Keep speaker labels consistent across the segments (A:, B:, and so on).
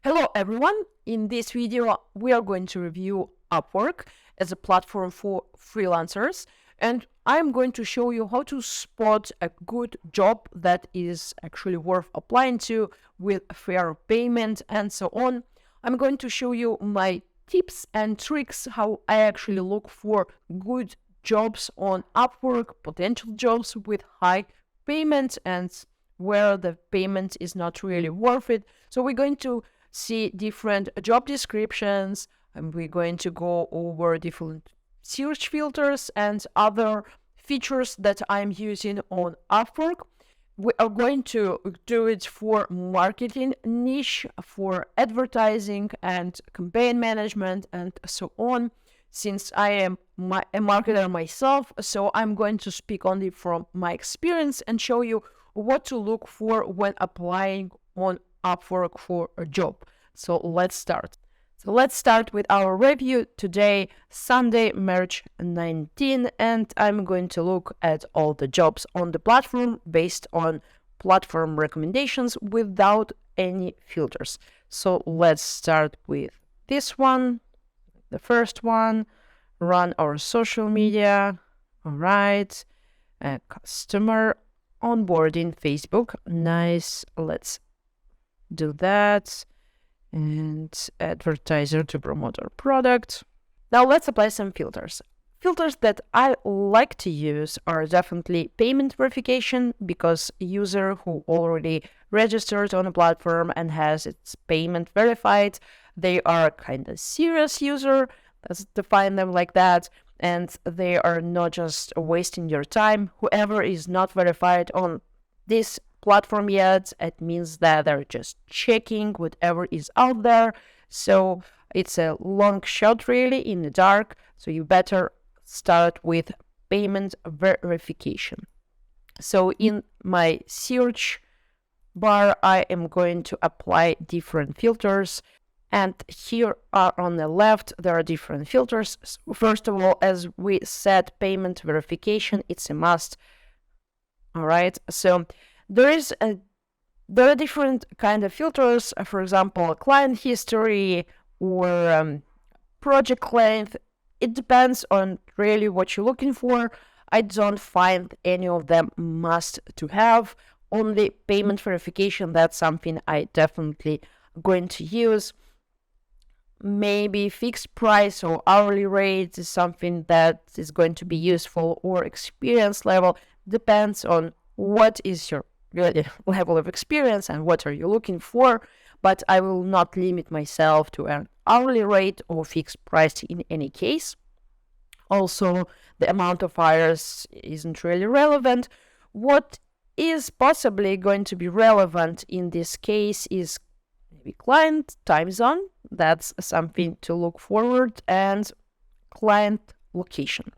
A: Hello everyone, in this video we are going to review Upwork as a platform for freelancers, and I'm going to show you how to spot a good job that is actually worth applying to with fair payment and so on. I'm going to show you my tips and tricks how I actually look for good jobs on Upwork, potential jobs with high payment and where the payment is not really worth it. So we're going to see different job descriptions, and we're going to go over different search filters and other features that I'm using on Upwork. We are going to do it for marketing niche, for advertising and campaign management and so on. Since I am a marketer myself, so I'm going to speak only from my experience and show you what to look for when applying on Upwork for a job. So let's start. Let's start with our review today, Sunday, March 19, and I'm going to look at all the jobs on the platform based on platform recommendations without any filters. So let's start with this one, the first one, run our social media. All right, customer onboarding Facebook. Nice. Let's do that. And advertiser to promote our product. Now let's apply some filters. Filters that I like to use are definitely payment verification, because a user who already registered on a platform and has its payment verified, they are kind of serious user. Let's define them like that. And they are not just wasting your time. Whoever is not verified on this platform yet, it means that they're just checking whatever is out there. So it's a long shot really in the dark. So you better start with payment verification. So in my search bar, I am going to apply different filters. And here are on the left, there are different filters. First of all, as we said, payment verification, it's a must. All right, so there are different kind of filters. For example, client history or project length. It depends on really what you're looking for. I don't find any of them must to have. Only payment verification, that's something I definitely going to use. Maybe fixed price or hourly rate is something that is going to be useful, or experience level. Depends on what is your level of experience and what are you looking for, but I will not limit myself to an hourly rate or fixed price in any case. Also, the amount of hours isn't really relevant. What is possibly going to be relevant in this case is maybe client time zone. That's something to look forward, and client location.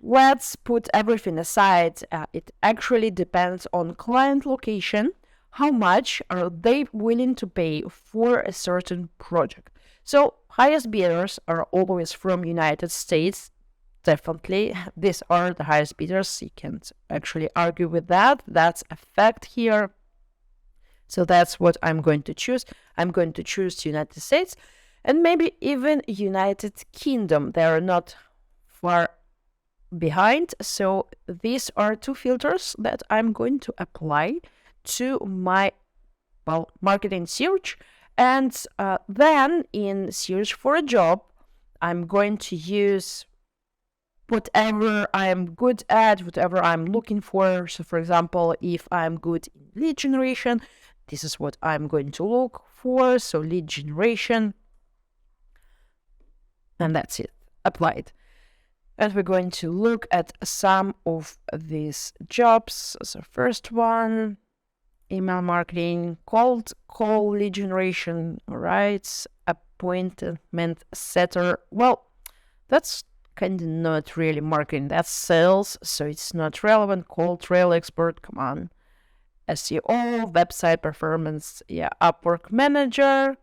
A: Let's put everything aside. It actually depends on client location. How much are they willing to pay for a certain project? So highest bidders are always from United States. Definitely, these are the highest bidders. You can't actually argue with that. That's a fact here. So that's what I'm going to choose. I'm going to choose United States and maybe even United Kingdom. They are not far behind. So these are two filters that I'm going to apply to my marketing search. And then in search for a job, I'm going to use whatever I'm good at, whatever I'm looking for. So for example, if I'm good in lead generation, this is what I'm going to look for. So lead generation. And that's it. Applied. And we're going to look at some of these jobs. So first one, email marketing, cold call lead generation, all right, appointment setter. Well, that's kind of not really marketing, that's sales, so it's not relevant. Cold trail expert, come on. SEO, website performance, yeah, Upwork manager.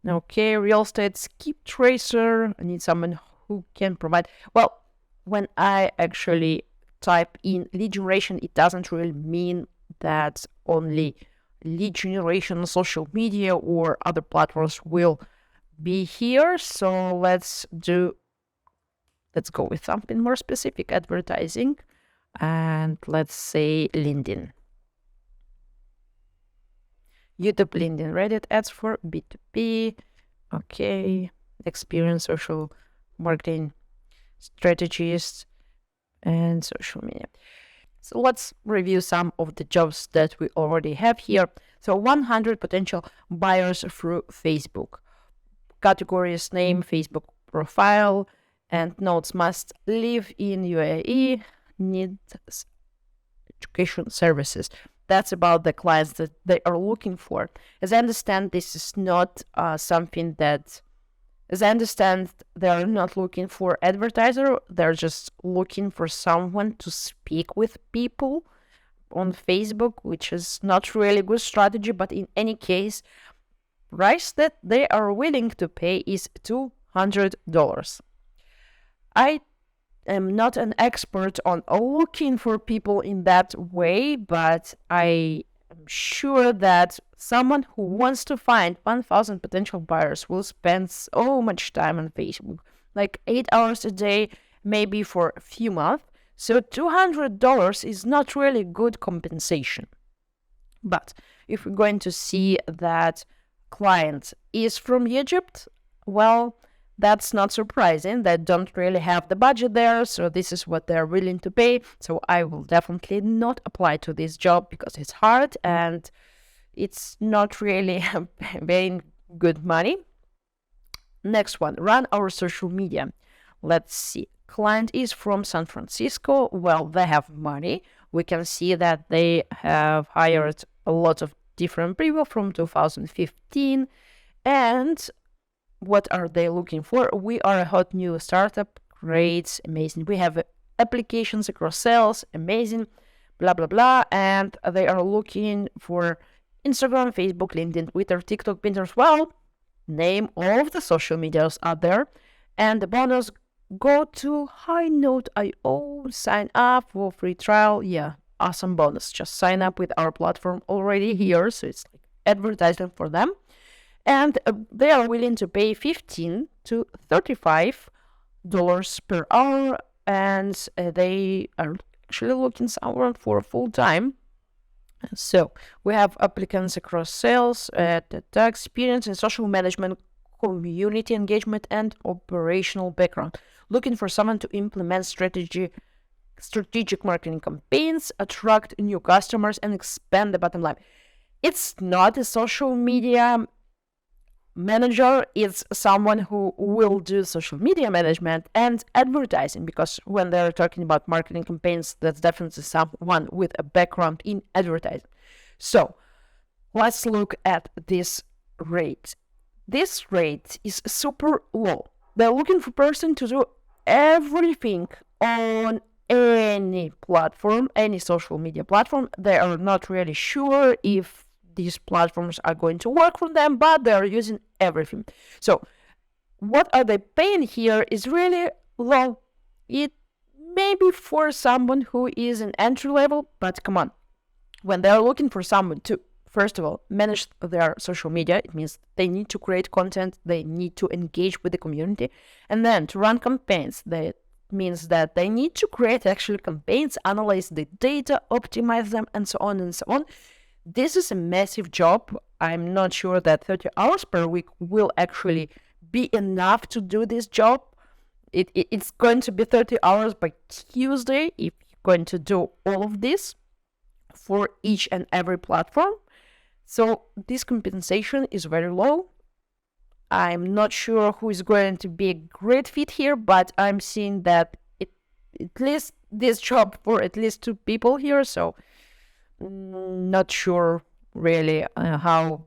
A: Okay, real estate skip tracer. I need someone who can provide. Well, when I actually type in lead generation, it doesn't really mean that only lead generation, social media, or other platforms will be here. So let's go with something more specific, advertising, and let's say LinkedIn. YouTube, LinkedIn, Reddit ads for B2B. Okay, experience, social marketing strategies, and social media. So let's review some of the jobs that we already have here. So 100 potential buyers through Facebook. Categories, name, Facebook profile, and notes: must live in UAE, needs education services. That's about the clients that they are looking for. As I understand, this is not something that, as I understand, they're not looking for advertiser. They're just looking for someone to speak with people on Facebook, which is not really a good strategy. But in any case, price that they are willing to pay is $200. I am not an expert on looking for people in that way, but I am sure that someone who wants to find 1,000 potential buyers will spend so much time on Facebook, like 8 hours a day, maybe for a few months. So $200 is not really good compensation. But if we're going to see that client is from Egypt, well, that's not surprising. They don't really have the budget there, so this is what they're willing to pay. So I will definitely not apply to this job because it's hard and it's not really paying good money. Next one, run our social media. Let's see. Client is from San Francisco. Well, they have money. We can see that they have hired a lot of different people from 2015. And what are they looking for? We are a hot new startup. Great, amazing. We have applications across sales, amazing, blah, blah, blah. And they are looking for Instagram, Facebook, LinkedIn, Twitter, TikTok, Pinterest. Well, name all of the social medias out there. And the bonus, go to highnote.io, sign up for free trial. Yeah, awesome bonus. Just sign up with our platform already here. So it's like advertising for them. And they are willing to pay $15 to $35 per hour. And they are actually looking someone for full-time. So we have applicants across sales, data experience in social management, community engagement, and operational background. Looking for someone to implement strategic marketing campaigns, attract new customers, and expand the bottom line. It's not a social media manager, it's someone who will do social media management and advertising, because when they're talking about marketing campaigns, that's definitely someone with a background in advertising. So let's look at this rate. This rate is super low. They're looking for a person to do everything on any platform, any social media platform. They are not really sure if these platforms are going to work for them, but they're using everything. So what are they paying here is really low. It may be for someone who is an entry level, but come on. When they're looking for someone to, first of all, manage their social media, it means they need to create content, they need to engage with the community, and then to run campaigns, that means that they need to create actual campaigns, analyze the data, optimize them, and so on and so on. This is a massive job. I'm not sure that 30 hours per week will actually be enough to do this job. It's going to be 30 hours by Tuesday if you're going to do all of this for each and every platform. So this compensation is very low. I'm not sure who is going to be a great fit here, but I'm seeing that at least this job for at least 2 people here. So not sure really how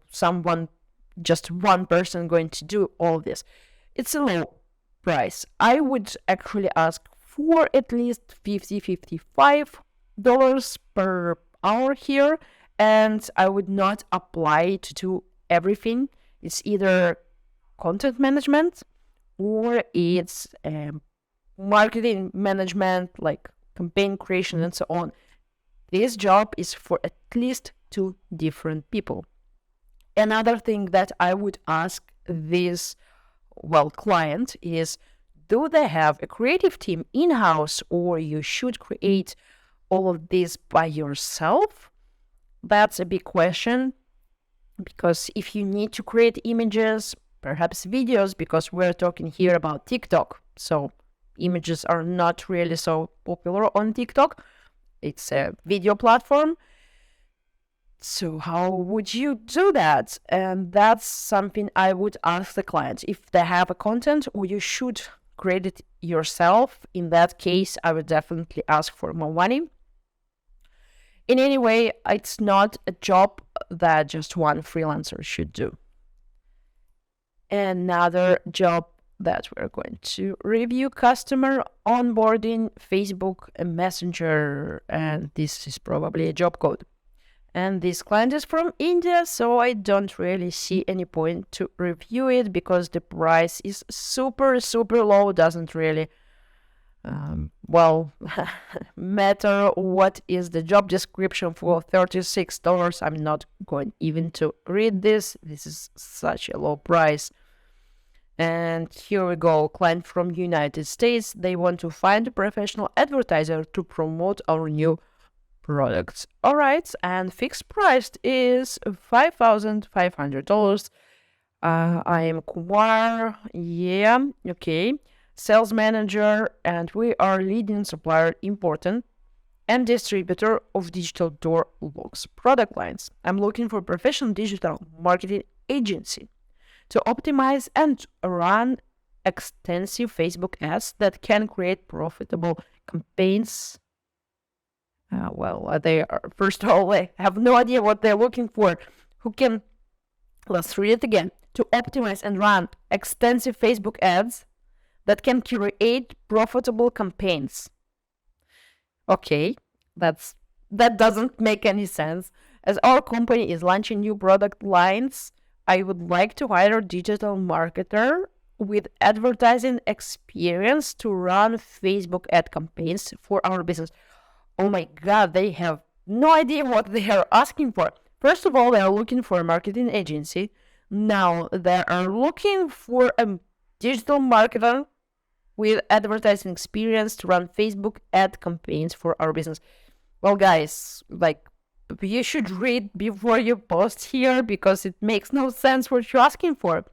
A: just one person going to do all this. It's a low price. I would actually ask for at least $55 per hour here, and I would not apply to do everything. It's either content management or it's marketing management, like campaign creation and so on. this job is for at least 2 different people. Another thing that I would ask this, client is, do they have a creative team in-house, or you should create all of this by yourself? That's a big question, because if you need to create images, perhaps videos, because we're talking here about TikTok, so images are not really so popular on TikTok. It's a video platform. So how would you do that? And that's something I would ask the client. If they have a content, or you should create it yourself, in that case, I would definitely ask for more money. In any way, it's not a job that just one freelancer should do. Another job that we're going to review, customer onboarding, Facebook Messenger, and this is probably a job code. And this client is from India, so I don't really see any point to review it, because the price is super, super low. Doesn't really, matter what is the job description for $36. I'm not going even to read this. This is such a low price. And here we go, client from United States. They want to find a professional advertiser to promote our new products. All right, and fixed price is $5,500. I am Kumar. Yeah, okay. Sales manager, and we are leading supplier, important, and distributor of digital door locks product lines. I'm looking for a professional digital marketing agency to optimize and run extensive Facebook ads that can create profitable campaigns. They are, first of all, I have no idea what they're looking for. Let's read it again. To optimize and run extensive Facebook ads that can create profitable campaigns. Okay, that doesn't make any sense. As our company is launching new product lines, I would like to hire a digital marketer with advertising experience to run Facebook ad campaigns for our business. Oh my God, they have no idea what they are asking for. First of all, they are looking for a marketing agency. Now they are looking for a digital marketer with advertising experience to run Facebook ad campaigns for our business. Well, guys, you should read before you post here, because it makes no sense what you're asking for.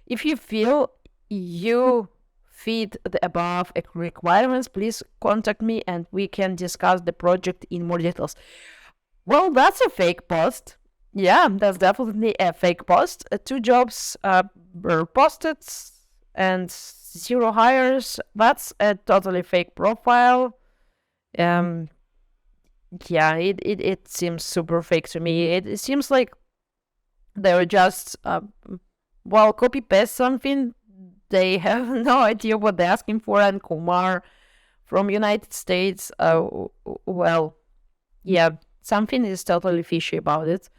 A: If you feel you fit the above requirements, please contact me and we can discuss the project in more details. Well, that's a fake post. Yeah, that's definitely a fake post. 2 jobs were posted and 0 hires. That's a totally fake profile. Yeah, it seems super fake to me. It seems like they were just copy paste something. They have no idea what they're asking for. And Kumar from United States, something is totally fishy about it.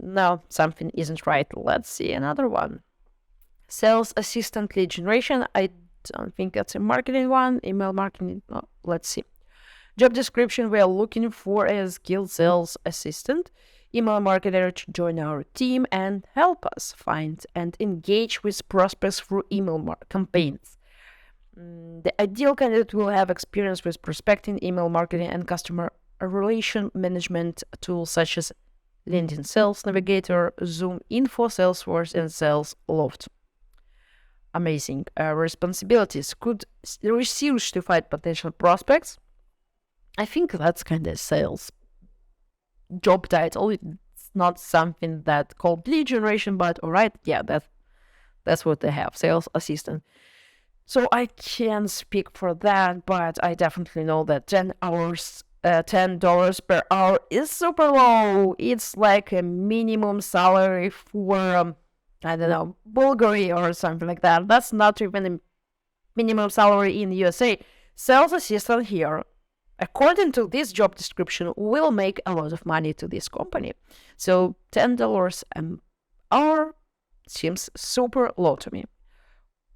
A: No, something isn't right. Let's see another one. Sales assistant lead generation. I don't think that's a marketing one. Email marketing. No, let's see. Job description, we are looking for a skilled sales assistant, email marketer to join our team and help us find and engage with prospects through email campaigns. The ideal candidate will have experience with prospecting, email marketing, and customer relation management tools such as LinkedIn Sales Navigator, Zoom Info, Salesforce, and Sales Loft. Amazing. Responsibilities: could research to find potential prospects. I think that's kind of sales job title. It's not something that called lead generation, but all right, yeah, that's what they have, sales assistant. So I can't speak for that, but I definitely know that $10 per hour is super low. It's like a minimum salary for Bulgaria or something like that. That's not even a minimum salary in the USA. Sales assistant here, according to this job description, will make a lot of money to this company. So $10 an hour seems super low to me.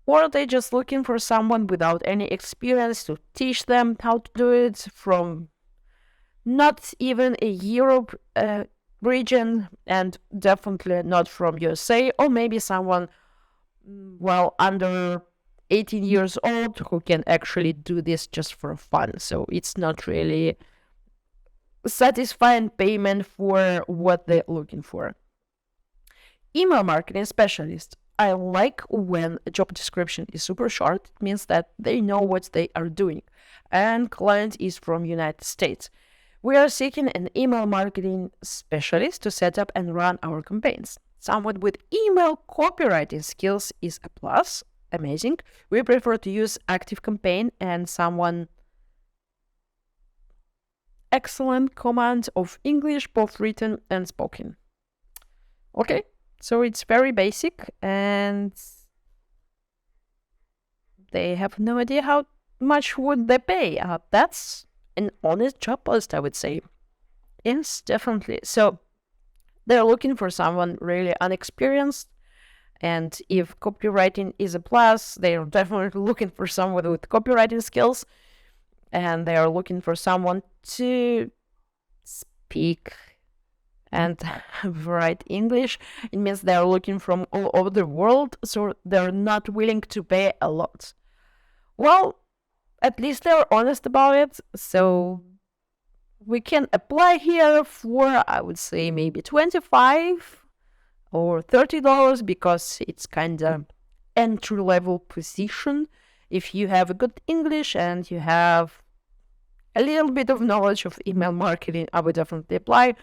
A: Or are they just looking for someone without any experience to teach them how to do it from not even a Europe region, and definitely not from USA, or maybe someone, well, under 18 years old who can actually do this just for fun. So it's not really satisfying payment for what they're looking for. Email marketing specialist. I like when a job description is super short. It means that they know what they are doing. And client is from United States. We are seeking an email marketing specialist to set up and run our campaigns. Someone with email copywriting skills is a plus. Amazing. We prefer to use ActiveCampaign and someone excellent command of English, both written and spoken. Okay, so it's very basic, and they have no idea how much would they pay. That's an honest job post, I would say. Yes, definitely. So they're looking for someone really unexperienced, and if copywriting is a plus, they are definitely looking for someone with copywriting skills, and they are looking for someone to speak and write English. It means they are looking from all over the world, so they're not willing to pay a lot. Well, at least they're honest about it, so we can apply here for, I would say, maybe $25 or $30 because it's kind of entry-level position. If you have a good English and you have a little bit of knowledge of email marketing, I would definitely apply.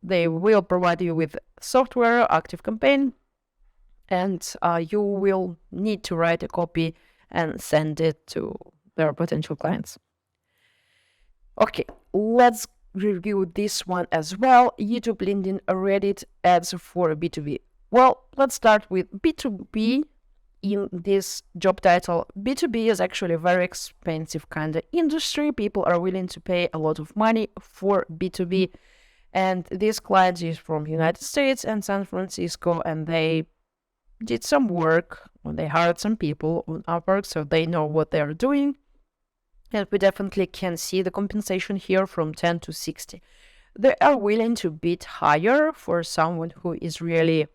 A: They will provide you with software, ActiveCampaign, and you will need to write a copy and send it to their potential clients. Okay, let's review this one as well. YouTube, LinkedIn, Reddit ads for B2B. Well, let's start with B2B. In this job title, B2B is actually a very expensive kind of industry. People are willing to pay a lot of money for B2B. And this client is from United States and San Francisco, and they did some work when they hired some people on Upwork, so they know what they're doing. And we definitely can see the compensation here from 10 to 60. They are willing to bid higher for someone who is really,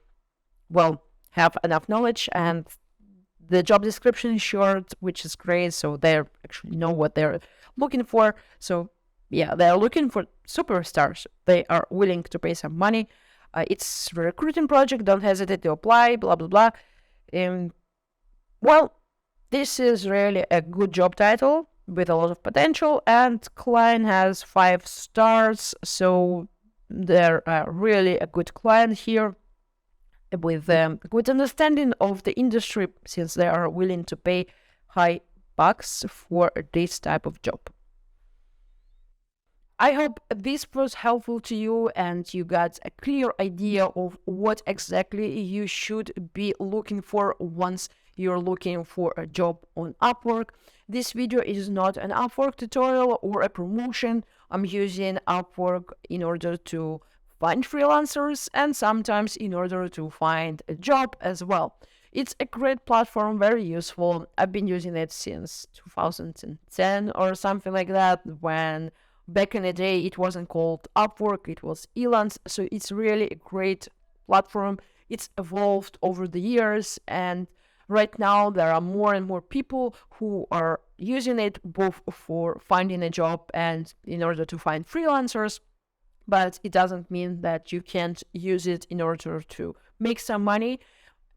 A: well, have enough knowledge, and the job description is short, which is great, so they actually know what they're looking for. So yeah, they are looking for superstars. They are willing to pay some money. It's a recruiting project. Don't hesitate to apply, blah, blah, blah. Well, this is really a good job title with a lot of potential, and client has 5 stars. So they're really a good client here with good understanding of the industry, since they are willing to pay high bucks for this type of job. I hope this was helpful to you and you got a clear idea of what exactly you should be looking for once you're looking for a job on Upwork. This video is not an Upwork tutorial or a promotion. I'm using Upwork in order to find freelancers and sometimes in order to find a job as well. It's a great platform, very useful. I've been using it since 2010 or something like that, when back in the day it wasn't called Upwork, it was Elance. So it's really a great platform. It's evolved over the years, and right now there are more and more people who are using it both for finding a job and in order to find freelancers. But it doesn't mean that you can't use it in order to make some money.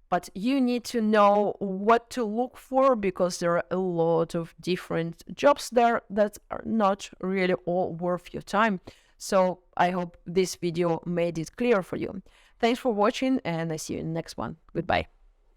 A: But you need to know what to look for, because there are a lot of different jobs there that are not really all worth your time. So I hope this video made it clear for you. Thanks for watching, and I see you in the next one. Goodbye.